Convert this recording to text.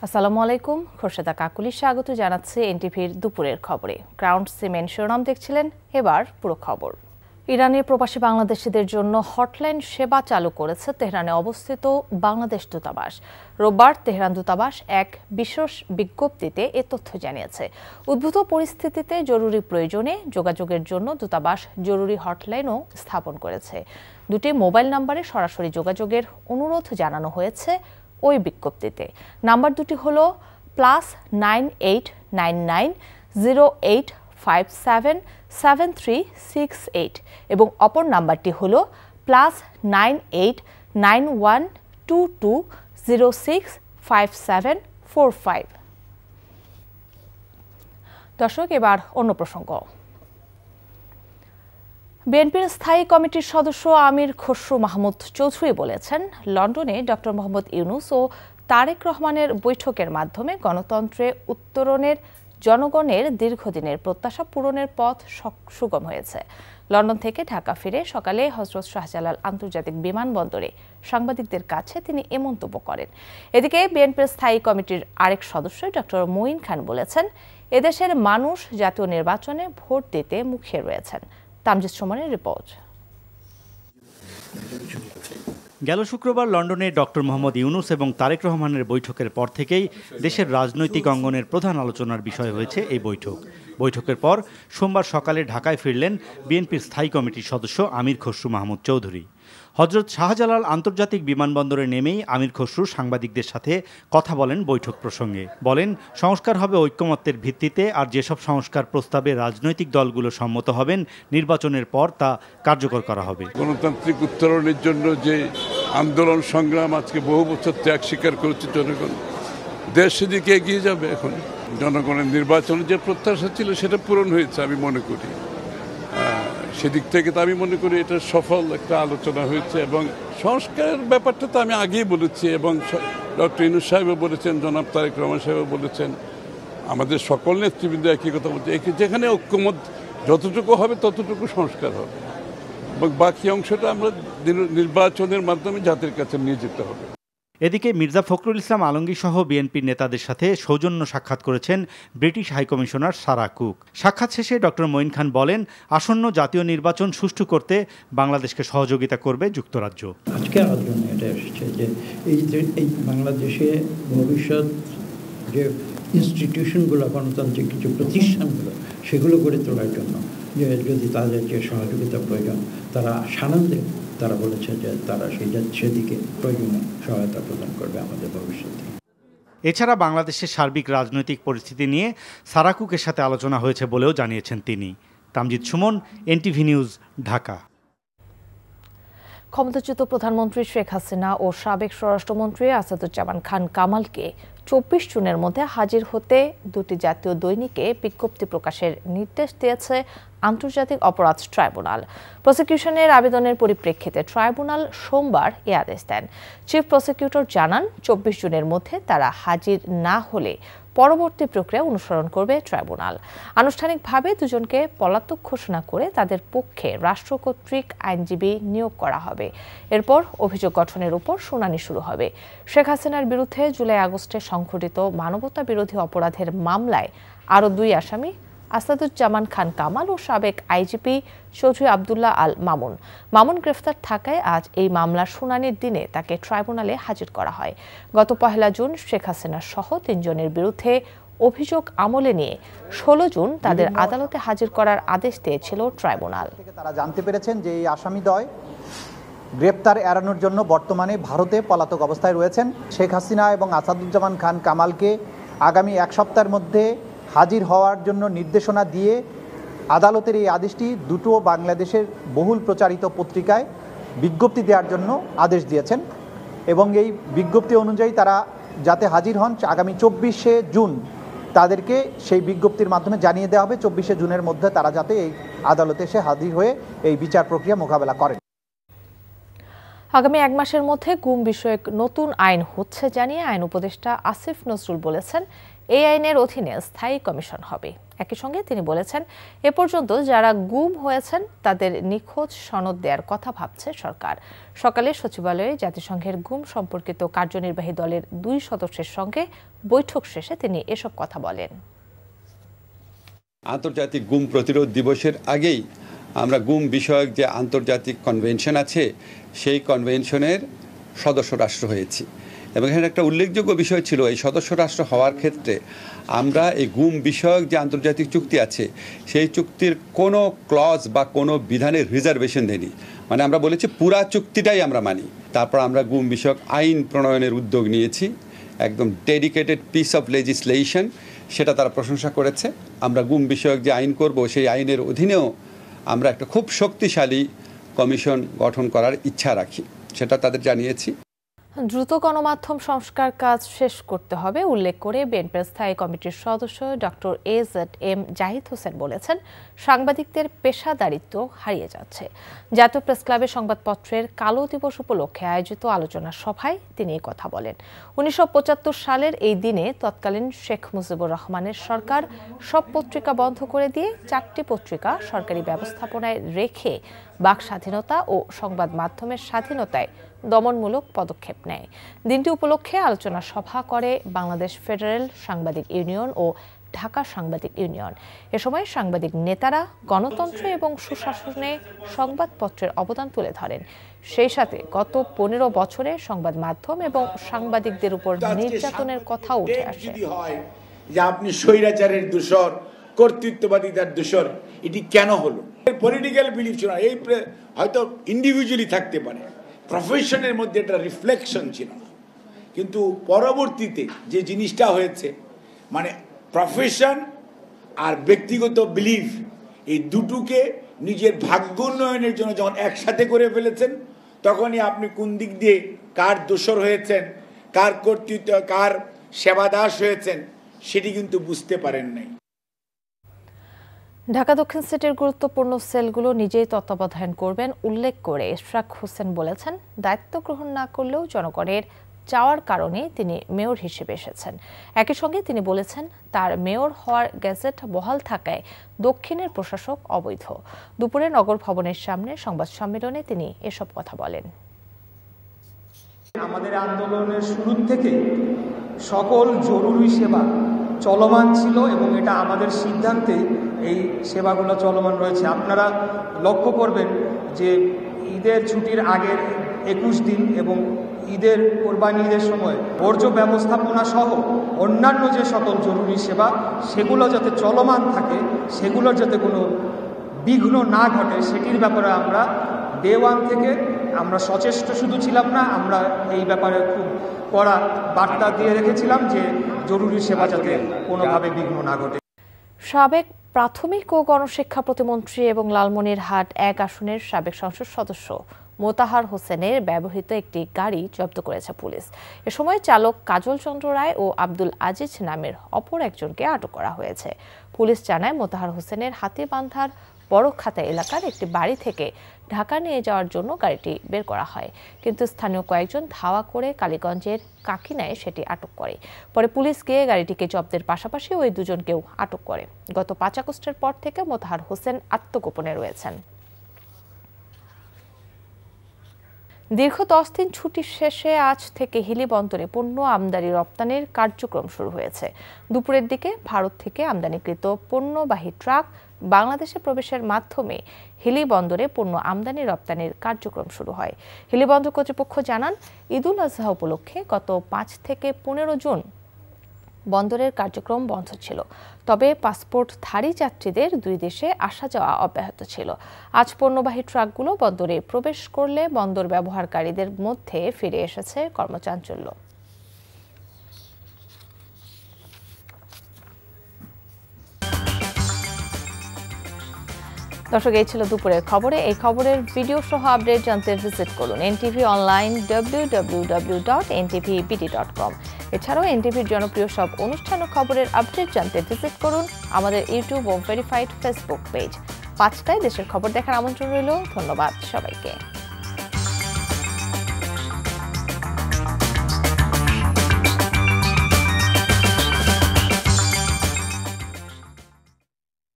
আসসালামু আলাইকুম, খোরশেদা কাকুলি স্বাগত জানাচ্ছে এনটিভির দুপুরের খবরে। ক্রাউন সিমেন্ট শিরোনাম দেখছিলেন, এবার পুরো খবর। ইরানে প্রবাসী বাংলাদেশিদের জন্য হটলাইন সেবা চালু করেছে তেহরানে অবস্থিত বাংলাদেশ দূতাবাস। রোববার তেহরান দূতাবাস এক বিশেষ বিজ্ঞপ্তিতে এ তথ্য জানিয়েছে। উদ্ভূত পরিস্থিতিতে জরুরি প্রয়োজনে যোগাযোগের জন্য দূতাবাস জরুরি হটলাইনও স্থাপন করেছে। দুটি মোবাইল নম্বরে সরাসরি যোগাযোগের অনুরোধ জানানো হয়েছে ওই বিজ্ঞপ্তিতে। নাম্বার দুটি হল +989908577368 এবং অপর নাম্বারটি হল +989122065745। দর্শক, এবার অন্য প্রসঙ্গ। বিএনপির স্থায়ী কমিটির সদস্য আমির খসরু মাহমুদ চৌধুরী বলেছেন, লন্ডনে ডক্টর মোহাম্মদ ইউনূস ও তারেক রহমানের বৈঠকের মাধ্যমে গণতন্ত্রে উত্তরণের জনগণের দীর্ঘদিনের প্রত্যাশা পূরণের পথ সুগম হয়েছে। লন্ডন থেকে ঢাকা ফিরে সকালে হযরত শাহজালাল আন্তর্জাতিক বিমানবন্দরে সাংবাদিকদের কাছে তিনি এ মন্তব্য করেন। এদিকে বিএনপির স্থায়ী কমিটির আরেক সদস্য ডক্টর মঈন খান বলেছেন, এদেশের মানুষ জাতীয় নির্বাচনে ভোট দিতে মুখিয়ে রয়েছেন। তামজিদ সুমনের রিপোর্ট। গেল শুক্রবার লন্ডনে ডক্টর মোহাম্মদ ইউনূস এবং তারেক রহমানের বৈঠকের পর থেকেই দেশের রাজনৈতিক অঙ্গনের প্রধান আলোচনার বিষয় হয়েছে এই বৈঠক। বৈঠকের পর সোমবার সকালে ঢাকায় ফিরলেন বিএনপির স্থায়ী কমিটির সদস্য আমির খসরু মাহমুদ চৌধুরী। হযরত শাহজালাল আন্তর্জাতিক বিমানবন্দরে নেমেই আমির খসরু সাংবাদিকদের সাথে কথা বলেন বৈঠক প্রসঙ্গে। বলেন, সংস্কার হবে ঐক্যমত্যের ভিত্তিতে, আর যেসব সংস্কার প্রস্তাবে রাজনৈতিক দলগুলো সম্মত হবেন নির্বাচনের পর তা কার্যকর করা হবে। গণতান্ত্রিক উত্তরণের জন্য যে আন্দোলন সংগ্রাম আজকে বহু বছর ত্যাগ স্বীকার করেছে জনগণ, দেশ সেদিকে এগিয়ে যাবে। এখন জনগণের নির্বাচনের যে প্রত্যাশা ছিল সেটা পূরণ হয়েছে আমি মনে করি। সেদিক থেকে তো আমি মনে করি এটা সফল একটা আলোচনা হয়েছে। এবং সংস্কারের ব্যাপারটা তো আমি আগেই বলেছি, এবং ডক্টর ইউনূস সাহেবও বলেছেন, জনাব তারেক রহমান সাহেবও বলেছেন, আমাদের সকল নেতৃবৃন্দ একই কথা বলছে, যেখানে ঐক্যমত যতটুকু হবে ততটুকু সংস্কার হবে, এবং বাকি অংশটা আমরা নির্বাচনের মাধ্যমে জাতির কাছে নিয়ে যেতে হবে। এদিকে মির্জা ফখরুল ইসলাম আলমগীর সহ বিএনপির নেতাদের সাথে সৌজন্য সাক্ষাৎ করেছেন ব্রিটিশ হাইকমিশনার সারা কুক। সাক্ষাৎ শেষে ডক্টর মঈন খান বলেন, আসন্ন জাতীয় নির্বাচন সুষ্ঠু করতে বাংলাদেশকে সহযোগিতা করবে যুক্তরাজ্য। আজকের আলোচনা এটা এসেছে যে এই বাংলাদেশে ভবিষ্যৎ যে ইনস্টিটিউশনগুলো, গণতান্ত্রিক কিছু প্রতিষ্ঠানগুলো, সেগুলো গড়ে তোলার জন্য যে যদি তাদের যে সহযোগিতা প্রয়োজন তারা সানন্দে তারা বলেছে যে তারা সেদিকে প্রয়োজনীয় সহায়তা প্রদান করবে আমাদের ভবিষ্যতে। এছাড়া বাংলাদেশের সার্বিক রাজনৈতিক পরিস্থিতি নিয়ে সারা কুকের সাথে আলোচনা হয়েছে বলেও জানিয়েছেন তিনি। Tamjid Suman, NTV news, Dhaka. ক্ষমতাচ্যুত প্রধানমন্ত্রী শেখ হাসিনা ও সাবেক স্বরাষ্ট্রমন্ত্রী আসাদুজ্জামান খান কামালকে 24 জুনের মধ্যে হাজির হতে দুটি জাতীয় দৈনিকে বিজ্ঞপ্তি প্রকাশের নির্দেশ দিয়েছে আন্তর্জাতিক অপরাধ ট্রাইব্যুনাল। প্রসিকিউশনের আবেদনের পরিপ্রেক্ষিতে ট্রাইব্যুনাল সোমবার এ আদেশ দেন। চিফ প্রসিকিউটর জানান, 24 জুনের মধ্যে তারা হাজির না হলে পরবর্তী প্রক্রিয়া অনুসরণ করবে ট্রাইব্যুনাল। আনুষ্ঠানিকভাবে দুজনকে পলাতক ঘোষণা করে তাদের পক্ষে রাষ্ট্র কর্তৃক আইনজীবী নিয়োগ করা হবে। এরপর অভিযোগ গঠনের উপর শুনানি শুরু হবে। শেখ হাসিনার বিরুদ্ধে জুলাই আগস্টে সংঘটিত মানবতা বিরোধী অপরাধের মামলায় আরও 2 আসামি, আসাদুজ্জামান খান কামাল ও সাবেক আইজিপি চৌধুরী আবদুল্লাহ আল মামুন। মামুন গ্রেফতার থাকায় আজ এই মামলার শুনানির দিনে তাকে ট্রাইব্যুনালে হাজির করা হয়। গত 1 জুন শেখ হাসিনা সহ 3 জনের বিরুদ্ধে অভিযোগ আমলে নিয়ে 16 জুন তাদের আদালতে হাজির করার আদেশ দিয়েছিল ট্রাইব্যুনাল। তারা জানতে পেরেছেন যে এই আসামিদ্বয় গ্রেপ্তার এড়ানোর জন্য বর্তমানে ভারতে পলাতক অবস্থায় রয়েছেন। শেখ হাসিনা এবং আসাদুজ্জামান খান কামালকে আগামী 1 সপ্তাহের মধ্যে হাজির হওয়ার জন্য নির্দেশনা দিয়ে আদালতের এই আদেশটি দুটো বাংলাদেশের বহুল প্রচারিত পত্রিকায় বিজ্ঞপ্তি দেওয়ার জন্য আদেশ দিয়েছেন, এবং এই বিজ্ঞপ্তি অনুযায়ী তারা যাতে হাজির হন আগামী 24শে জুন তাদেরকে সেই বিজ্ঞপ্তির মাধ্যমে জানিয়ে দেওয়া হবে 24শে জুনের মধ্যে তারা যাতে এই আদালতে এসে হাজির হয়ে এই বিচার প্রক্রিয়া মোকাবেলা করেন। আগামী 1 মাসের মধ্যে গুম বিষয়ক নতুন আইন হচ্ছে জানিয়ে আইন উপদেষ্টা আসিফ নজরুল বলেছেন, এই আইনের অধীনে স্থায়ী কমিশন হবে। একই সঙ্গে তিনি বলেছেন, এ পর্যন্ত যারা গুম হয়েছেন তাদের নিখোঁজ সনদ দেওয়ার কথা ভাবছে সরকার। সকালে সচিবালয়ে জাতিসংঘের গুম সম্পর্কিত কার্যনির্বাহী দলের 2 সদস্যের সঙ্গে বৈঠক শেষে তিনি এসব কথা বলেন। আন্তর্জাতিক গুম প্রতিরোধ দিবসের আগেই আমরা গুম বিষয়ক যে আন্তর্জাতিক কনভেনশন আছে সেই কনভেনশনের সদস্য রাষ্ট্র হয়েছি এবং এখানে একটা উল্লেখযোগ্য বিষয় ছিল এই সদস্য রাষ্ট্র হওয়ার ক্ষেত্রে আমরা এই গুম বিষয়ক যে আন্তর্জাতিক চুক্তি আছে সেই চুক্তির কোনো ক্লজ বা কোনো বিধানের রিজার্ভেশন দেয়নি, মানে আমরা বলেছি পুরা চুক্তিটাই আমরা মানি। তারপর আমরা গুম বিষয়ক আইন প্রণয়নের উদ্যোগ নিয়েছি, একদম ডেডিকেটেড পিস অফ লেজিসলেশন, সেটা তারা প্রশংসা করেছে। আমরা গুম বিষয়ক যে আইন করব সেই আইনের অধীনেও আমরা একটা খুব শক্তিশালী কমিশন গঠন করার ইচ্ছা রাখি, সেটা তাদের জানিয়েছি। দ্রুত গণমাধ্যম সংস্কার কাজ শেষ করতে হবে উল্লেখ করে বিএনপির স্থায়ী কমিটির সদস্য ডক্টর AZM জাহিদ হোসেন বলেছেন, সাংবাদিকদের পেশাদারিত্ব হারিয়ে যাচ্ছে। জাতীয় প্রেস ক্লাবের সংবাদপত্রের কালো দিবস উপলক্ষে আয়োজিত আলোচনা সভায় তিনি এই কথা বলেন। 1975 সালের এই দিনে তৎকালীন শেখ মুজিবুর রহমানের সরকার সব পত্রিকা বন্ধ করে দিয়ে 4টি পত্রিকা সরকারি ব্যবস্থাপনায় রেখে বাক স্বাধীনতা ও সংবাদ মাধ্যমের স্বাধীনতায় দমনমূলক পদক্ষেপ নেয়। দিনটি উপলক্ষে আলোচনা সভা করে বাংলাদেশ ফেডারেল সাংবাদিক ইউনিয়ন ও ঢাকা সাংবাদিক ইউনিয়ন। এ সময় সাংবাদিক নেতারা গণতন্ত্র এবং সুশাসনে সংবাদপত্রের অবদান তুলে ধরেন। সেই সাথে গত 15 বছরে সংবাদ মাধ্যম এবং সাংবাদিকদের উপর নির্যাতনের কথা উঠে আসে। যে আপনি স্বৈরাচারের দোষর, কর্তৃত্ববাদিতার দোষর, এটি কেন হলো? পলিটিক্যাল বিলিফ ছিল, এই হয়তো ইন্ডিভিজুয়ালি থাকতে পারে, প্রফেশনের মধ্যে একটা রিফ্লেকশন ছিল না। কিন্তু পরবর্তীতে যে জিনিসটা হয়েছে, মানে প্রফেশন আর ব্যক্তিগত বিলিফ, এই দুটোকে নিজের ভাগ্য উন্নয়নের জন্য যখন একসাথে করে ফেলেছেন, তখনই আপনি কোন দিক দিয়ে কার দোষর হয়েছেন, কার কর্তৃত্ব, কার সেবাদাস হয়েছেন, সেটি কিন্তু বুঝতে পারেন নাই। ঢাকা দক্ষিণ সিটির গুরুত্বপূর্ণ সেলগুলো নিজেই তত্ত্বাবধান করবেন উল্লেখ করে ইশরাক হোসেন বলেছেন, দায়িত্ব গ্রহণ না করলেও জনগণের চাওয়ার কারণে তিনি মেয়র হিসেবে এসেছেন। একই সঙ্গে তিনি বলেছেন, তার মেয়র হওয়ার গেজেট বহাল থাকায় দক্ষিণের প্রশাসক অবৈধ। দুপুরে নগর ভবনের সামনে সংবাদ সম্মেলনে তিনি এসব কথা বলেন। আমাদের আন্দোলনের শুরু থেকে সকল জরুরি সেবা চলমান ছিল এবং এটা আমাদের সিদ্ধান্তে এই সেবাগুলো চলমান রয়েছে। আপনারা লক্ষ্য করবেন যে ঈদের ছুটির আগের 21 দিন এবং ঈদের কোরবানি ঈদের সময় বর্জ্য ব্যবস্থাপনা সহ অন্যান্য যে সকল জরুরি সেবা সেগুলো যাতে চলমান থাকে, সেগুলোর যাতে কোনো বিঘ্ন না ঘটে, সেটির ব্যাপারে আমরা ডে 1 থেকে আমরা সচেষ্ট শুধু ছিলাম না, আমরা এই ব্যাপারে খুব কড়া বার্তা দিয়ে রেখেছিলাম যে জরুরি সেবা যাতে কোনোভাবে বিঘ্ন না ঘটে। সাবেক প্রাথমিক ও গণশিক্ষা প্রতিমন্ত্রী এবং লালমনিরহাট 1 আসনের সাবেক সংসদ সদস্য মোতাহার হোসেনের ব্যবহৃত একটি গাড়ি জব্দ করেছে পুলিশ। এ সময় চালক কাজল চন্দ্র রায় ও আব্দুল আজিজ নামের অপর একজনকে আটক করা হয়েছে। পুলিশ জানায়, মোতাহার হোসেনের হাতিবান্ধার বড়খাতা এলাকার একটি বাড়ি থেকে ঢাকা নিয়ে যাওয়ার জন্য গাড়িটি বের করা হয়, কিন্তু স্থানীয় কয়েকজন ধাওয়া করে কালীগঞ্জের কাকিনায় সেটি আটক করে। পরে পুলিশ গিয়ে গাড়িটিকে জব্দের পাশাপাশি ওই দুজনকেও আটক করে। গত 5 আগস্টের পর থেকে মোতাহার হোসেন আত্মগোপনে রয়েছেন। দীর্ঘ 10 দিন ছুটি শেষে আজ থেকে হিলি বন্দরে পণ্য আমদানি রপ্তানির কার্যক্রম শুরু হয়েছে। দুপুরের দিকে ভারত থেকে আমদানিকৃত পণ্যবাহী ট্রাক বাংলাদেশে প্রবেশের মাধ্যমে হিলি বন্দরে পণ্য আমদানি রপ্তানির কার্যক্রম শুরু হয়। হিলি বন্দর কর্তৃপক্ষ জানান, ঈদুল আজহা উপলক্ষে গত 5 থেকে 15 জুন বন্দরের কার্যক্রম বন্ধ ছিল। তবে পাসপোর্টধারী যাত্রীদের 2 দেশে আসা যাওয়া অব্যাহত ছিল। আজ পণ্যবাহী ট্রাকগুলো বন্দরে প্রবেশ করলে বন্দর ব্যবহারকারীদের মধ্যে ফিরে এসেছে কর্মচাঞ্চল্য। দর্শক, এই ছিল দুপুরের খবরে। এই খবরের ভিডিও সহ আপডেট জানতে ভিজিট করুন NTV অনলাইন www.ntvbt.com। এছাড়াও NTVর জনপ্রিয় সব অনুষ্ঠান ও খবরের আপডেট জানতে ভিজিট করুন আমাদের ইউটিউব ও ভেরিফাইড ফেসবুক পেজ। 5টায় দেশের খবর দেখার আমন্ত্রণ রইল। ধন্যবাদ সবাইকে।